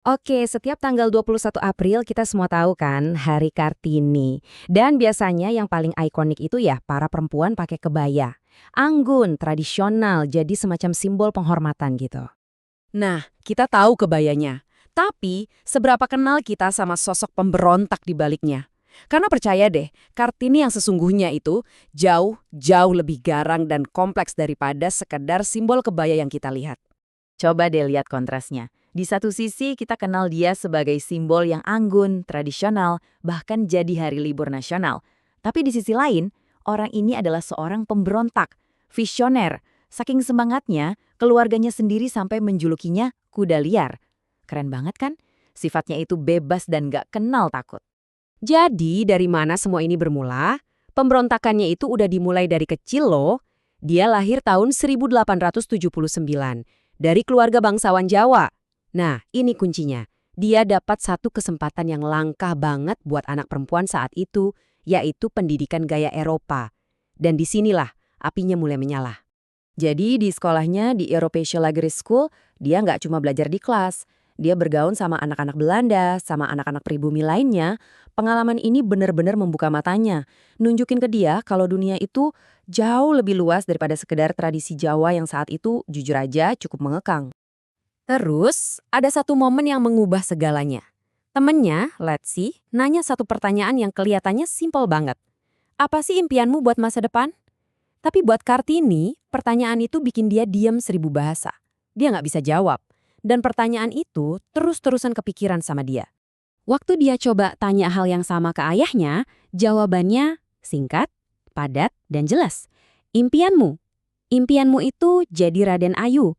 Oke, setiap tanggal 21 April kita semua tahu kan Hari Kartini. Dan biasanya yang paling ikonik itu ya para perempuan pakai kebaya. Anggun, tradisional, jadi semacam simbol penghormatan gitu. Nah, kita tahu kebayanya. Tapi, seberapa kenal kita sama sosok pemberontak di baliknya? Karena percaya deh, Kartini yang sesungguhnya itu jauh lebih garang dan kompleks daripada sekedar simbol kebaya yang kita lihat. Coba deh lihat kontrasnya. Di satu sisi kita kenal dia sebagai simbol yang anggun, tradisional, bahkan jadi hari libur nasional. Tapi di sisi lain, orang ini adalah seorang pemberontak, visioner. Saking semangatnya, keluarganya sendiri sampai menjulukinya kuda liar. Keren banget kan? Sifatnya itu bebas dan gak kenal takut. Jadi, dari mana semua ini bermula? Pemberontakannya itu udah dimulai dari kecil loh. Dia lahir tahun 1879 dari keluarga bangsawan Jawa. Nah, ini kuncinya. Dia dapat satu kesempatan yang langka banget buat anak perempuan saat itu, yaitu pendidikan gaya Eropa. Dan disinilah apinya mulai menyala. Jadi di sekolahnya di European Language School, dia nggak cuma belajar di kelas. Dia bergaul sama anak-anak Belanda, sama anak-anak pribumi lainnya. Pengalaman ini benar-benar membuka matanya. Nunjukin ke dia kalau dunia itu jauh lebih luas daripada sekedar tradisi Jawa yang saat itu jujur aja cukup mengekang. Terus, ada satu momen yang mengubah segalanya. Temennya, Letsi, nanya satu pertanyaan yang kelihatannya simpel banget. Apa sih impianmu buat masa depan? Tapi buat Kartini, pertanyaan itu bikin dia diam 1000 bahasa. Dia nggak bisa jawab. Dan pertanyaan itu terus-terusan kepikiran sama dia. Waktu dia coba tanya hal yang sama ke ayahnya, jawabannya singkat, padat, dan jelas. Impianmu. Impianmu itu jadi Raden Ayu.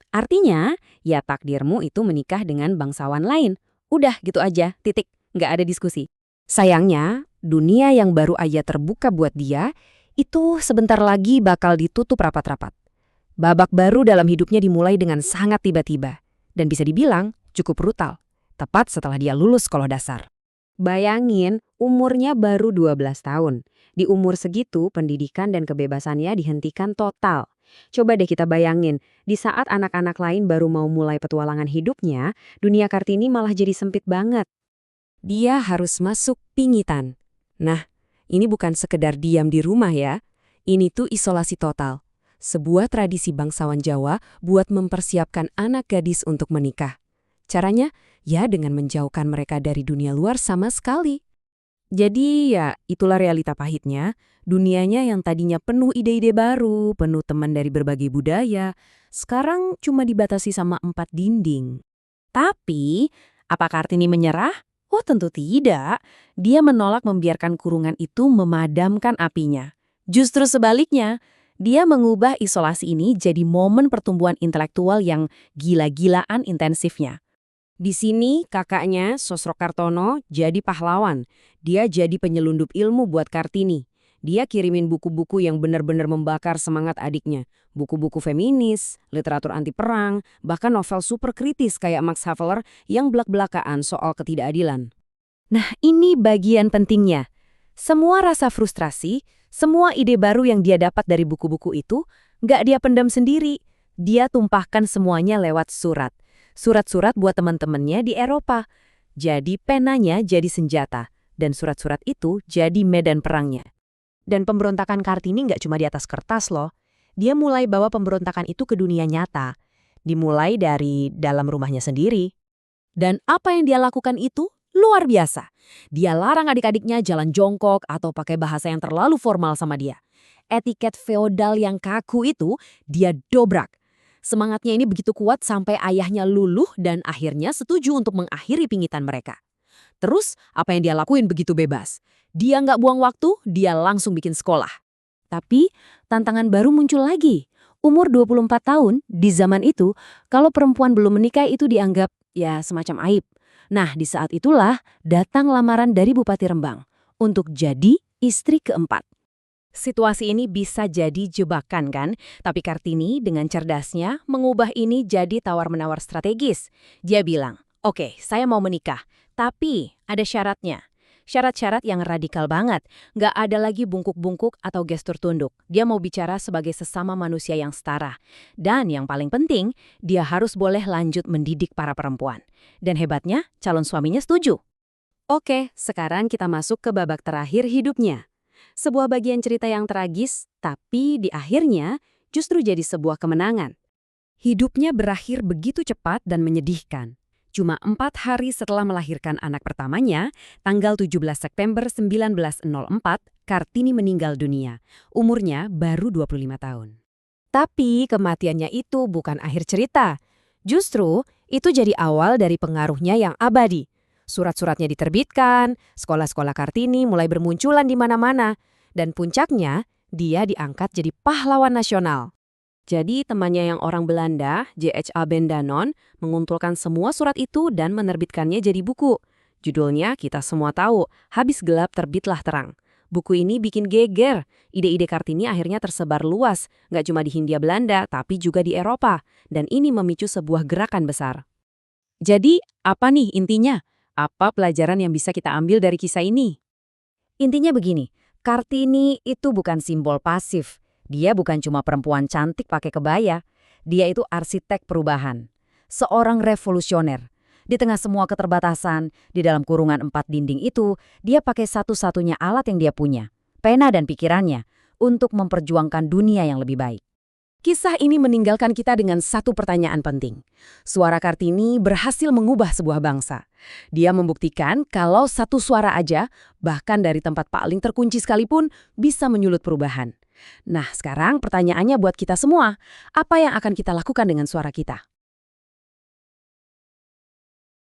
Artinya, ya takdirmu itu menikah dengan bangsawan lain. Udah gitu aja, titik. Nggak ada diskusi. Sayangnya, dunia yang baru aja terbuka buat dia, itu sebentar lagi bakal ditutup rapat-rapat. Babak baru dalam hidupnya dimulai dengan sangat tiba-tiba. Dan bisa dibilang cukup brutal. Tepat setelah dia lulus sekolah dasar. Bayangin, umurnya baru 12 tahun. Di umur segitu, pendidikan dan kebebasannya dihentikan total. Coba deh kita bayangin, di saat anak-anak lain baru mau mulai petualangan hidupnya, dunia Kartini malah jadi sempit banget. Dia harus masuk pingitan. Nah, ini bukan sekedar diam di rumah ya. Ini tuh isolasi total. Sebuah tradisi bangsawan Jawa buat mempersiapkan anak gadis untuk menikah. Caranya, ya dengan menjauhkan mereka dari dunia luar sama sekali. Jadi ya itulah realita pahitnya. Dunianya yang tadinya penuh ide-ide baru, penuh teman dari berbagai budaya, sekarang cuma dibatasi sama 4 dinding. Tapi, apa Kartini menyerah? Oh tentu tidak. Dia menolak membiarkan kurungan itu memadamkan apinya. Justru sebaliknya, dia mengubah isolasi ini jadi momen pertumbuhan intelektual yang gila-gilaan intensifnya. Di sini kakaknya, Sosrokartono, jadi pahlawan. Dia jadi penyelundup ilmu buat Kartini. Dia kirimin buku-buku yang benar-benar membakar semangat adiknya. Buku-buku feminis, literatur anti perang, bahkan novel super kritis kayak Max Havelaar yang belak-belakaan soal ketidakadilan. Nah, ini bagian pentingnya. Semua rasa frustrasi, semua ide baru yang dia dapat dari buku-buku itu, nggak dia pendam sendiri. Dia tumpahkan semuanya lewat surat. Surat-surat buat teman-temannya di Eropa. Jadi penanya jadi senjata, dan surat-surat itu jadi medan perangnya. Dan pemberontakan Kartini nggak cuma di atas kertas loh. Dia mulai bawa pemberontakan itu ke dunia nyata. Dimulai dari dalam rumahnya sendiri. Dan apa yang dia lakukan itu luar biasa. Dia larang adik-adiknya jalan jongkok atau pakai bahasa yang terlalu formal sama dia. Etiket feodal yang kaku itu dia dobrak. Semangatnya ini begitu kuat sampai ayahnya luluh dan akhirnya setuju untuk mengakhiri pingitan mereka. Terus, apa yang dia lakuin begitu bebas? Dia nggak buang waktu, dia langsung bikin sekolah. Tapi, tantangan baru muncul lagi. Umur 24 tahun, di zaman itu, kalau perempuan belum menikah itu dianggap, ya semacam aib. Nah, di saat itulah datang lamaran dari Bupati Rembang untuk jadi istri keempat. Situasi ini bisa jadi jebakan kan? Tapi Kartini dengan cerdasnya mengubah ini jadi tawar-menawar strategis. Dia bilang, oke, saya mau menikah, tapi ada syaratnya. Syarat-syarat yang radikal banget. Nggak ada lagi bungkuk-bungkuk atau gestur tunduk. Dia mau bicara sebagai sesama manusia yang setara. Dan yang paling penting, dia harus boleh lanjut mendidik para perempuan. Dan hebatnya, calon suaminya setuju. Oke, sekarang kita masuk ke babak terakhir hidupnya. Sebuah bagian cerita yang tragis, tapi di akhirnya justru jadi sebuah kemenangan. Hidupnya berakhir begitu cepat dan menyedihkan. Cuma 4 hari setelah melahirkan anak pertamanya, tanggal 17 September 1904, Kartini meninggal dunia. Umurnya baru 25 tahun. Tapi kematiannya itu bukan akhir cerita. Justru, itu jadi awal dari pengaruhnya yang abadi. Surat-suratnya diterbitkan, sekolah-sekolah Kartini mulai bermunculan di mana-mana, dan puncaknya, dia diangkat jadi pahlawan nasional. Jadi temannya yang orang Belanda, J.H.A. Bendanon, mengumpulkan semua surat itu dan menerbitkannya jadi buku. Judulnya kita semua tahu, Habis Gelap Terbitlah Terang. Buku ini bikin geger. Ide-ide Kartini akhirnya tersebar luas, nggak cuma di Hindia Belanda, tapi juga di Eropa. Dan ini memicu sebuah gerakan besar. Jadi, apa nih intinya? Apa pelajaran yang bisa kita ambil dari kisah ini? Intinya begini, Kartini itu bukan simbol pasif. Dia bukan cuma perempuan cantik pakai kebaya. Dia itu arsitek perubahan. Seorang revolusioner. Di tengah semua keterbatasan, di dalam kurungan 4 dinding itu, dia pakai satu-satunya alat yang dia punya, pena dan pikirannya, untuk memperjuangkan dunia yang lebih baik. Kisah ini meninggalkan kita dengan satu pertanyaan penting. Suara Kartini berhasil mengubah sebuah bangsa. Dia membuktikan kalau satu suara aja, bahkan dari tempat paling terkunci sekalipun, bisa menyulut perubahan. Nah, sekarang pertanyaannya buat kita semua, apa yang akan kita lakukan dengan suara kita?